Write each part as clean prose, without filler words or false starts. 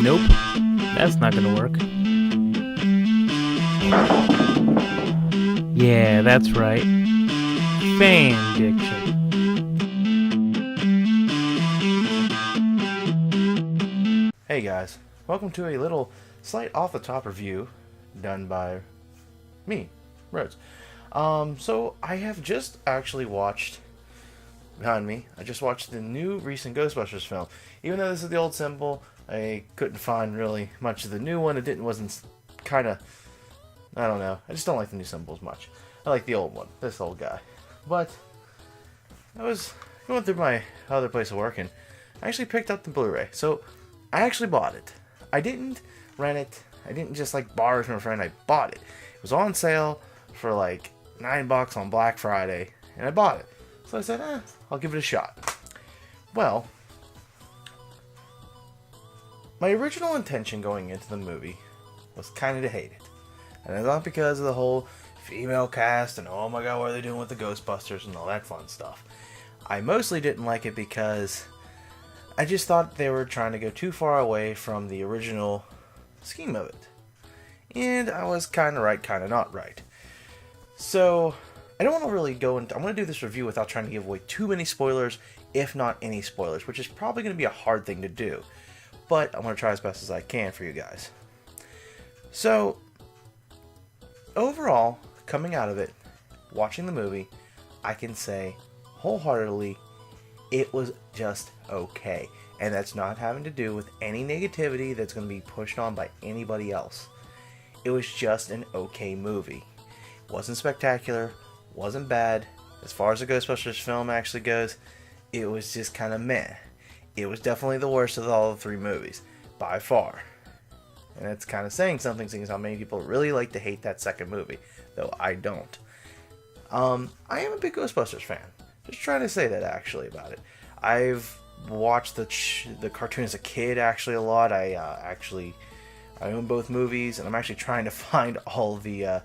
Nope, that's not gonna work. Yeah, that's right. Fan Diction. Hey guys, welcome to a little slight off-the-top review done by me, Rhodes. So I have just actually watched, behind me, I just watched the new recent Ghostbusters film. Even though this is the old symbol, I couldn't find really much of the new one. Wasn't kind of, I don't know. I just don't like the new symbols much. I like the old one, this old guy. But I was going through my other place of work and I actually picked up the Blu-ray. So I actually bought it. I didn't rent it. I didn't just like borrow it from a friend. I bought it. It was on sale for like $9 on Black Friday, and I bought it. So I said, I'll give it a shot. Well, my original intention going into the movie was kind of to hate it. And it's not because of the whole female cast and oh my god, what are they doing with the Ghostbusters and all that fun stuff. I mostly didn't like it because I just thought they were trying to go too far away from the original scheme of it. And I was kind of right, kind of not right. So, I don't want to really go into... I'm going to do this review without trying to give away too many spoilers, if not any spoilers, which is probably going to be a hard thing to do. But I'm going to try as best as I can for you guys. So, overall, coming out of it, watching the movie, I can say wholeheartedly, it was just okay. And that's not having to do with any negativity that's going to be pushed on by anybody else. It was just an okay movie. It wasn't spectacular, wasn't bad. As far as the Ghostbusters film actually goes, it was just kind of meh. It was definitely the worst of all the three movies, by far. And that's kind of saying something, seeing as how many people really like to hate that second movie, though I don't. I am a big Ghostbusters fan. Just trying to say that actually about it. I've watched the cartoon as a kid actually a lot. I own both movies, and I'm actually trying to find all the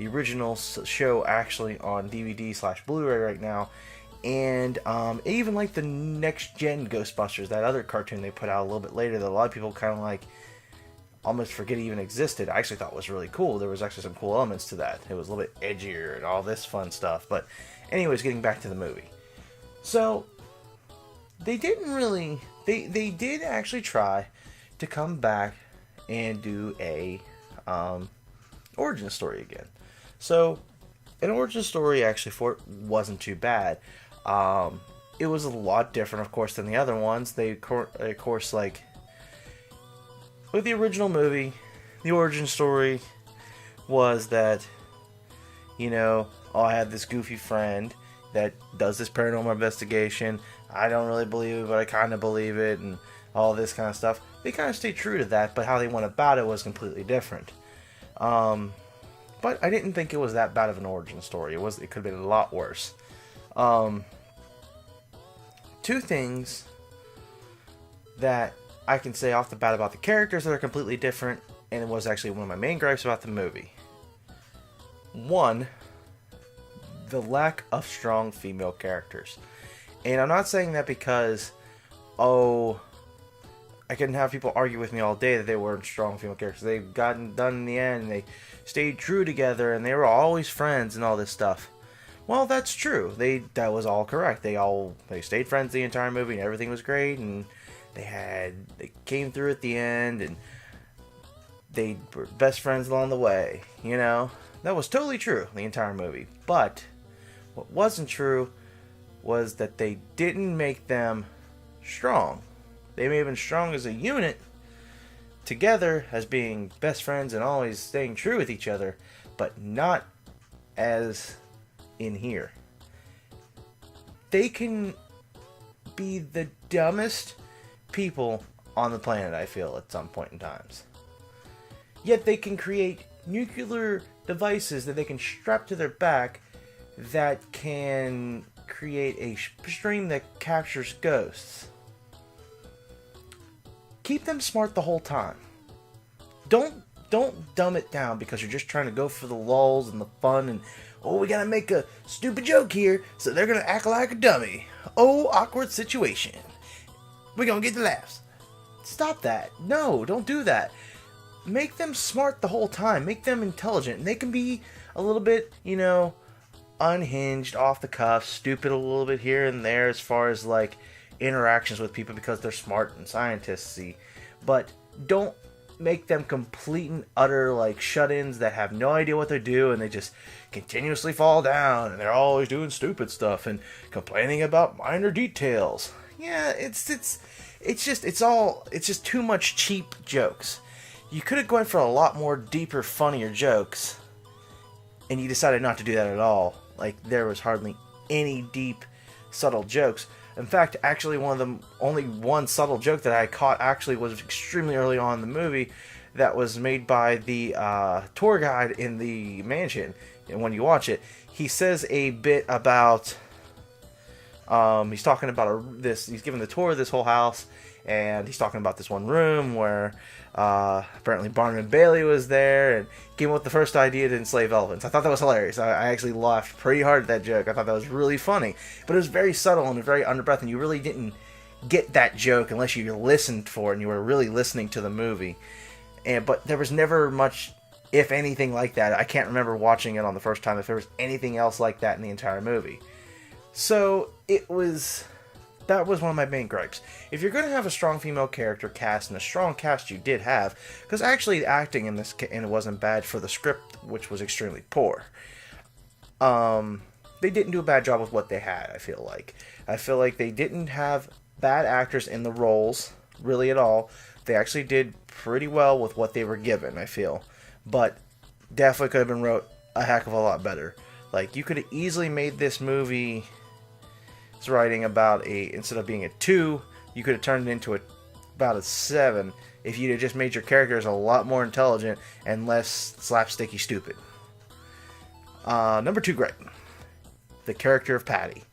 original show actually on DVD/Blu-ray right now. And I even like the next gen Ghostbusters, that other cartoon they put out a little bit later that a lot of people kind of like almost forget even existed. I actually thought was really cool. There was actually some cool elements to that. It was a little bit edgier and all this fun stuff. But anyways, getting back to the movie. So they didn't really... They did actually try to come back and do a origin story again. So an origin story actually for it wasn't too bad. It was a lot different, of course, than the other ones. They, of course, like with the original movie, the origin story was that, you know, I had this goofy friend that does this paranormal investigation. I don't really believe it, but I kind of believe it, and all this kind of stuff. They kind of stayed true to that, but how they went about it was completely different. But I didn't think it was that bad of an origin story. It could have been a lot worse. Two things that I can say off the bat about the characters that are completely different, and it was actually one of my main gripes about the movie. One, the lack of strong female characters. And I'm not saying that because, I can have people argue with me all day that they weren't strong female characters. They've gotten done in the end, and they stayed true together, and they were always friends and all this stuff. Well, that's true. That was all correct. They stayed friends the entire movie, and everything was great, and they came through at the end, and they were best friends along the way. You know, that was totally true the entire movie. But what wasn't true was that they didn't make them strong. They may have been strong as a unit, together as being best friends and always staying true with each other, but not as in here. They can be the dumbest people on the planet, I feel, at some point in times. Yet they can create nuclear devices that they can strap to their back that can create a stream that captures ghosts. Keep them smart the whole time. Don't dumb it down because you're just trying to go for the lulz and the fun and, we gotta make a stupid joke here, so they're gonna act like a dummy. Awkward situation. We're gonna get the laughs. Stop that. No, don't do that. Make them smart the whole time. Make them intelligent. And they can be a little bit, unhinged, off the cuff, stupid a little bit here and there as far as, like, interactions with people because they're smart and scientists-y. But don't make them complete and utter, like, shut-ins that have no idea what they do, and they just continuously fall down, and they're always doing stupid stuff and complaining about minor details. Yeah, it's just too much cheap jokes. You could have gone for a lot more deeper, funnier jokes, and you decided not to do that at all. Like, there was hardly any deep, subtle jokes. In fact, actually, only one subtle joke that I caught actually was extremely early on in the movie that was made by the tour guide in the mansion. And when you watch it, he says a bit about... he's talking about he's giving the tour of this whole house, and he's talking about this one room where apparently Barnum and Bailey was there, and came up with the first idea to enslave elephants. I thought that was hilarious. I actually laughed pretty hard at that joke. I thought that was really funny. But it was very subtle and very under breath, and you really didn't get that joke unless you listened for it and you were really listening to the movie. But there was never much, if anything, like that. I can't remember watching it on the first time if there was anything else like that in the entire movie. So that was one of my main gripes. If you're going to have a strong female character cast, and a strong cast you did have, because actually the acting in this and it wasn't bad for the script, which was extremely poor. They didn't do a bad job with what they had, I feel like. I feel like they didn't have bad actors in the roles, really at all. They actually did pretty well with what they were given, I feel. But definitely could have been wrote a heck of a lot better. Like, you could have easily made this movie... writing about instead of being a 2, you could have turned it into about a 7 if you'd have just made your characters a lot more intelligent and less slapsticky stupid. Number 2 gripe, the character of Patty.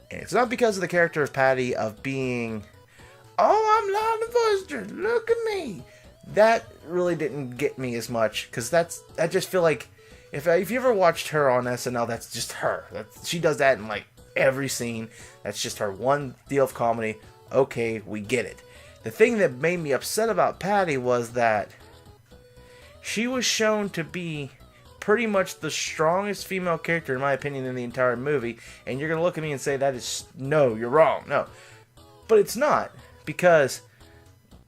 And it's not because of the character of Patty of being, oh, I'm loud and boisterous, look at me. That really didn't get me as much, because I just feel like if you ever watched her on SNL, that's just her. She does that in like every scene. That's just her one deal of comedy. Okay, we get it. The thing that made me upset about Patty was that she was shown to be pretty much the strongest female character, in my opinion, in the entire movie. And you're going to look at me and say, no, you're wrong. No. But it's not. Because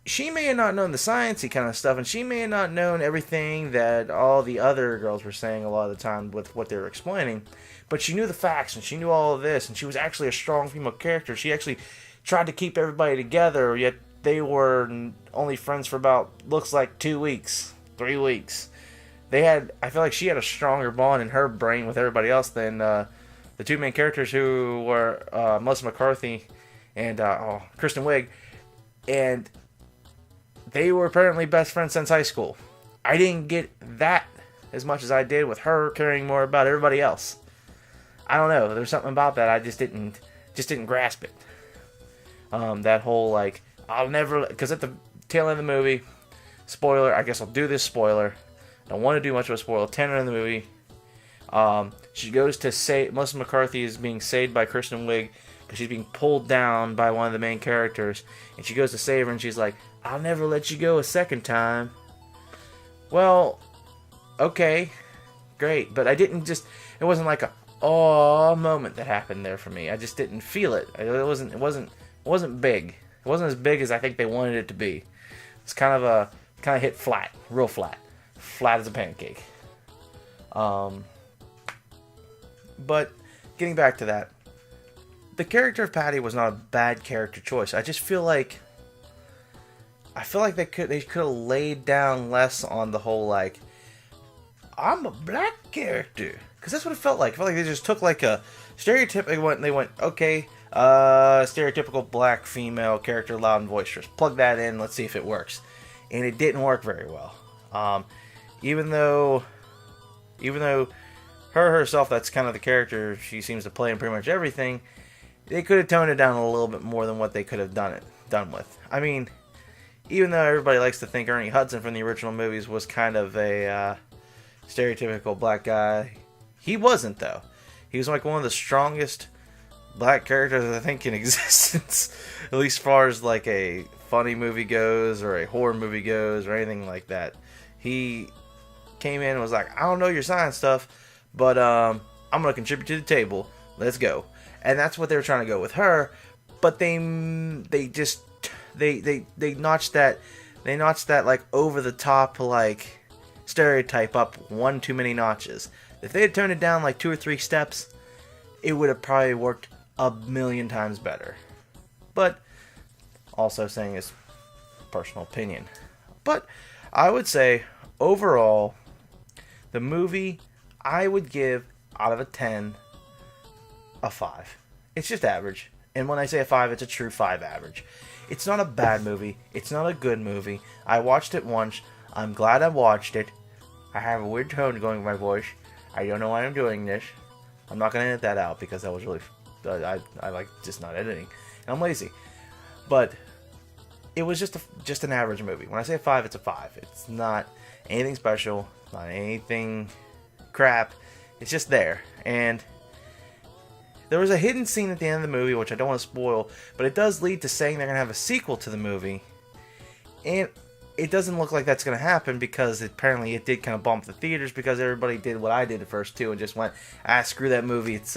she may have not known the sciencey kind of stuff, and she may have not known everything that all the other girls were saying a lot of the time with what they were explaining. But she knew the facts, and she knew all of this, and she was actually a strong female character. She actually tried to keep everybody together, yet they were only friends for about, looks like 2 weeks, 3 weeks. I feel like she had a stronger bond in her brain with everybody else than the two main characters, who were Melissa McCarthy and Kristen Wiig. And they were apparently best friends since high school. I didn't get that as much as I did with her caring more about everybody else. I don't know. There's something about that I just didn't grasp it. That whole, like, I'll never... Because at the tail end of the movie, spoiler, I guess I'll do this spoiler. I don't want to do much of a spoiler. 10 in the movie. She goes to say... Melissa McCarthy is being saved by Kristen Wiig because she's being pulled down by one of the main characters. And she goes to save her, and she's like, I'll never let you go a second time. Well, okay, great. But I didn't just... It wasn't like a moment that happened there for me. I just didn't feel it. It wasn't big. It wasn't as big as I think they wanted it to be. It's kind of hit flat, real flat as a pancake. But getting back to that, the character of Patty was not a bad character choice. I just feel like they could have laid down less on the whole, like, I'm a black character. Because that's what it felt like. It felt like they just took like a stereotype. They went, okay, stereotypical black female character, loud and boisterous. Plug that in, let's see if it works. And it didn't work very well. Even though herself, that's kind of the character she seems to play in pretty much everything, they could have toned it down a little bit more than what they could have done with. I mean, even though everybody likes to think Ernie Hudson from the original movies was kind of a stereotypical black guy, he wasn't, though. He was like one of the strongest black characters I think in existence, at least as far as funny movie goes or a horror movie goes or anything like that. He came in and was like, I don't know your science stuff, but I'm going to contribute to the table. Let's go. And that's what they were trying to go with her. But they notched that like over the top like stereotype up one too many notches. If they had toned it down like 2 or 3 steps, it would have probably worked a million times better. But also saying is personal opinion. But I would say overall, the movie I would give out of a 10 a 5. It's just average. And when I say a 5, it's a true 5 average. It's not a bad movie. It's not a good movie. I watched it once. I'm glad I watched it. I have a weird tone going with my voice. I don't know why I'm doing this. I'm not going to edit that out because that was really... I like just not editing. And I'm lazy. But it was just an average movie. When I say a 5, it's a 5. It's not anything special. Not anything crap. It's just there. And... there was a hidden scene at the end of the movie, which I don't want to spoil, but it does lead to saying they're going to have a sequel to the movie. And it doesn't look like that's going to happen because apparently it did kind of bump the theaters because everybody did what I did at first too and just went, screw that movie. It's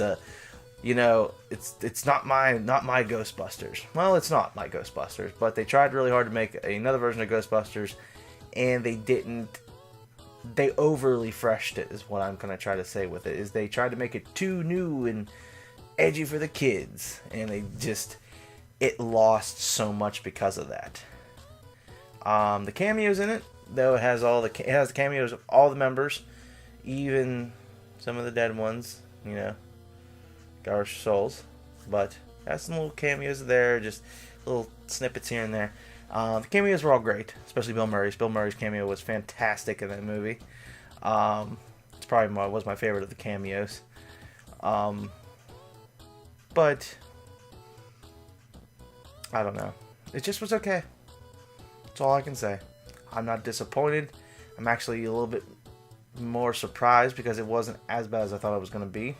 it's not my Ghostbusters. Well, it's not my Ghostbusters, but they tried really hard to make another version of Ghostbusters, and they didn't. They overly freshed it, is what I'm going to try to say with it. Is they tried to make it too new and edgy for the kids, and it lost so much because of that. The cameos in it, though, it has the cameos of all the members, even some of the dead ones, Gar's souls, but it has some little cameos there, just little snippets here and there. The cameos were all great, especially Bill Murray's. Bill Murray's cameo was fantastic in that movie. It's probably was my favorite of the cameos. But I don't know. It just was okay. That's all I can say. I'm not disappointed. I'm actually a little bit more surprised because it wasn't as bad as I thought it was going to be.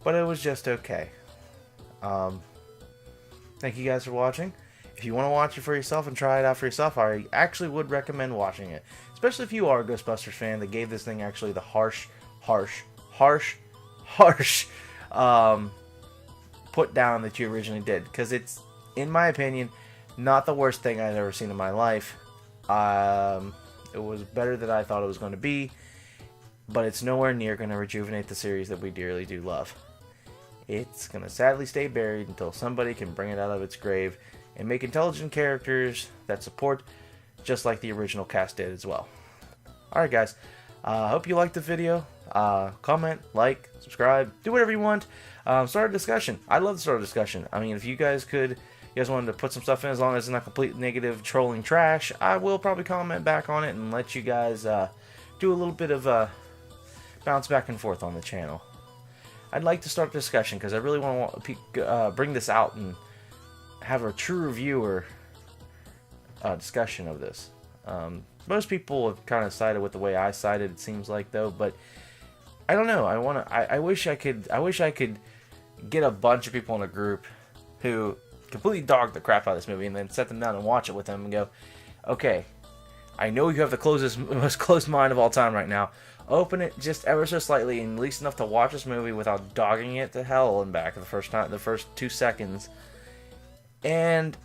But it was just okay. Thank you guys for watching. If you want to watch it for yourself and try it out for yourself, I actually would recommend watching it. Especially if you are a Ghostbusters fan that gave this thing actually the harsh put down that you originally did. Because it's, in my opinion, not the worst thing I've ever seen in my life. It was better than I thought it was going to be. But it's nowhere near going to rejuvenate the series that we dearly do love. It's going to sadly stay buried until somebody can bring it out of its grave and make intelligent characters that support, just like the original cast did as well. Alright guys, I hope you liked the video. Comment, like, subscribe, do whatever you want. Start a discussion. I'd love to start a discussion. I mean, if you guys wanted to put some stuff in, as long as it's not complete negative trolling trash, I will probably comment back on it and let you guys do a little bit of bounce back and forth on the channel. I'd like to start a discussion because I really want to bring this out and have a true review or discussion of this. Most people have kind of sided with the way I sided, it seems like, though, but I don't know. I wish I could get a bunch of people in a group who completely dog the crap out of this movie and then set them down and watch it with them and go, okay, I know you have the most closed mind of all time right now. Open it just ever so slightly and at least enough to watch this movie without dogging it to hell and back the first 2 seconds. And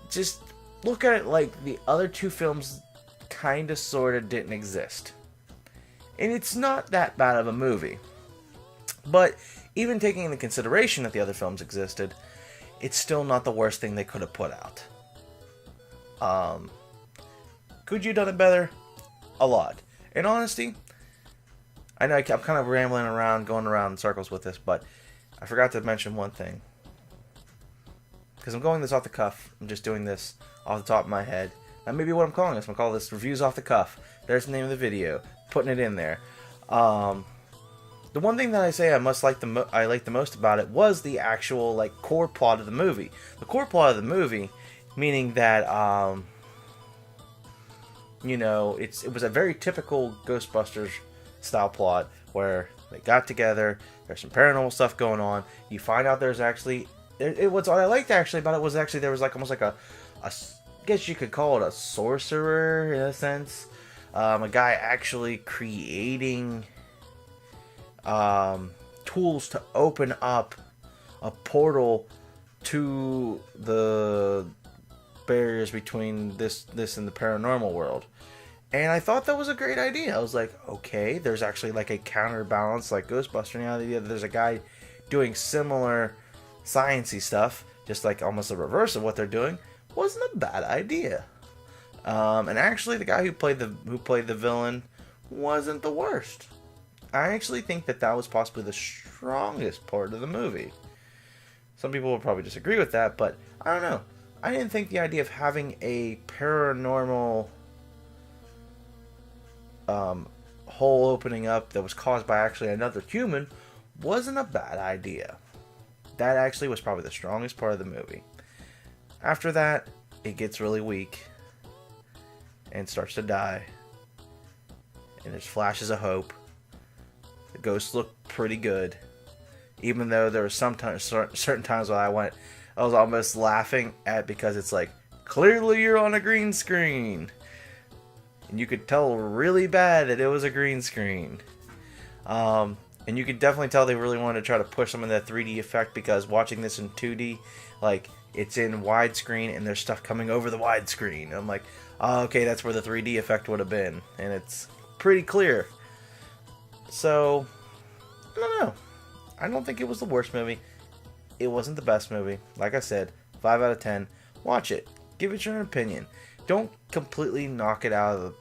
just look at it like the other 2 films kind of sort of didn't exist. And it's not that bad of a movie. But even taking into consideration that the other films existed, it's still not the worst thing they could have put out. Could you have done it better? A lot. In honesty, I know I'm kind of rambling around, going around in circles with this, but I forgot to mention one thing. Because I'm going this off the cuff. I'm just doing this off the top of my head. That may be what I'm calling this. I'm going to call this Reviews Off the Cuff. There's the name of the video. Putting it in there. The one thing that I say I liked the most about it was the actual core plot of the movie. The core plot of the movie, meaning that it was a very typical Ghostbusters style plot where they got together. There's some paranormal stuff going on. You find out there's actually what I liked actually about it was actually there was almost like a guess you could call it a sorcerer in a sense. A guy actually creating tools to open up a portal to the barriers between this and the paranormal world. And I thought that was a great idea. I was like, okay, there's actually like a counterbalance like Ghostbusters. Now there's a guy doing similar sciencey stuff, just like almost the reverse of what they're doing. Wasn't a bad idea. And actually, the guy who played the villain wasn't the worst. I actually think that was possibly the strongest part of the movie. Some people will probably disagree with that, but I don't know. I didn't think the idea of having a paranormal hole opening up that was caused by actually another human wasn't a bad idea. That actually was probably the strongest part of the movie. After that, it gets really weak and starts to die. And there's flashes of hope. The ghosts look pretty good. Even though there were certain times where I was almost laughing at, because it's like, clearly you're on a green screen. And you could tell really bad that it was a green screen. And you could definitely tell they really wanted to try to push some of that 3D effect, because watching this in 2D, like, it's in widescreen and there's stuff coming over the widescreen. I'm like, oh, okay, that's where the 3D effect would have been. And it's pretty clear. So, I don't know. I don't think it was the worst movie. It wasn't the best movie. Like I said, 5 out of 10. Watch it. Give it your opinion. Don't completely knock it out of the...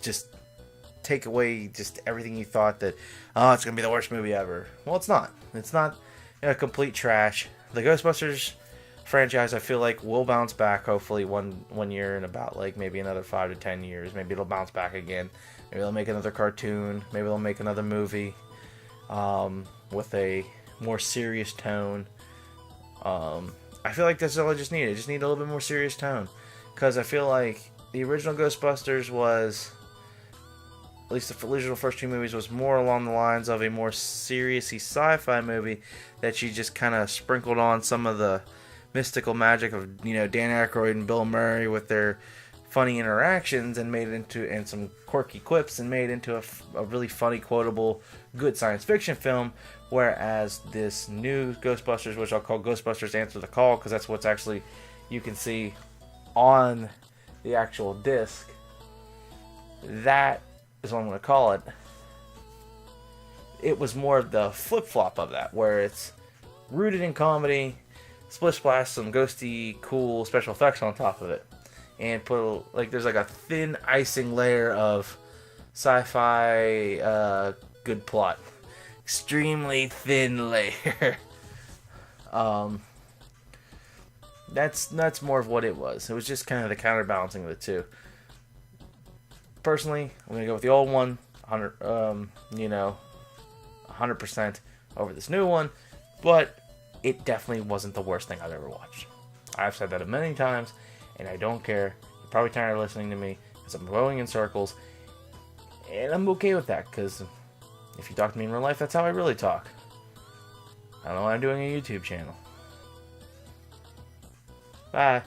Just take away just everything you thought that, oh, it's going to be the worst movie ever. Well, it's not. It's not complete trash. The Ghostbusters franchise, I feel like, will bounce back hopefully one year in about like maybe another 5 to 10 years. Maybe it'll bounce back again. Maybe they'll make another cartoon. Maybe they'll make another movie with a more serious tone. I feel like that's all I just need. I just need a little bit more serious tone. Because I feel like the original Ghostbusters was, at least the original first 2 movies, was more along the lines of a more seriously sci-fi movie that you just kind of sprinkled on some of the mystical magic of, Dan Aykroyd and Bill Murray with their funny interactions, and made it into, and some quirky quips, and made it into a really funny, quotable, good science fiction film. Whereas this new Ghostbusters, which I'll call Ghostbusters Answer the Call, because that's what's actually you can see on the actual disc, that is what I'm going to call it. It was more of the flip-flop of that, where it's rooted in comedy, splish splash some ghosty, cool special effects on top of it, and there's like a thin icing layer of sci-fi good plot. Extremely thin layer. That's more of what it was. It was just kind of the counterbalancing of the two. Personally, I'm gonna go with the old one, 100% over this new one, but it definitely wasn't the worst thing I've ever watched. I've said that a million times, and I don't care. You're probably tired of listening to me because I'm going in circles, and I'm okay with that, because if you talk to me in real life, that's how I really talk. I don't know why I'm doing a YouTube channel. Bye.